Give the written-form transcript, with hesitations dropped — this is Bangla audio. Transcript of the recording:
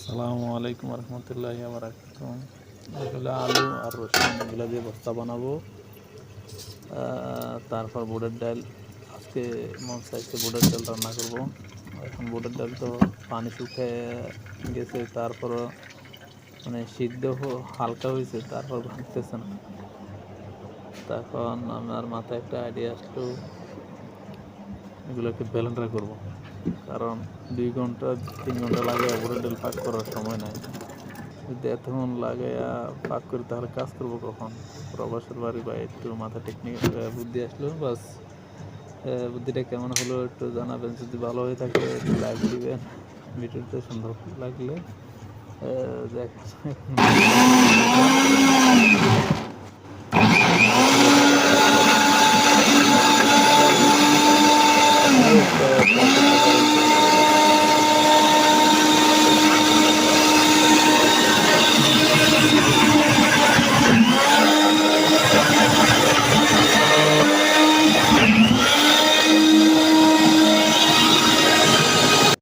আসসালামু আলাইকুম রহমতুল্লাহি ওয়া বারাকাতুহু। এগুলো আলু আর রসুন এগুলো দিয়ে ভর্তা বানাবো। তারপর বুটের ডাল, আজকে মন চাইছে বুটের ডাল রান্না করব। এখন বুটের ডাল তো পানি শুকিয়ে গেছে, তারপরও মানে সিদ্ধ হালকা হয়েছে, তারপর ভাঙতেছে না। তখন আমার মাথায় একটা আইডিয়া আসলো, এগুলোকে ব্লেন্ডার করব। কারণ 2 ঘন্টা 3 ঘন্টা লাগে বুটের ডাল পাক করার সময় নাই। যদি এতক্ষণ লাগাইয়া পাক করি তাহলে কাজ করবো কখন? প্রবাসের বাড়ি বা একটু মাথা টেকনিক বুদ্ধি আসলো বাস। বুদ্ধিটা কেমন হলো একটু জানাবেন, যদি ভালো হয়ে থাকে একটু লাইক দিবেন। ভিডিওটা সুন্দর লাগলে দেখা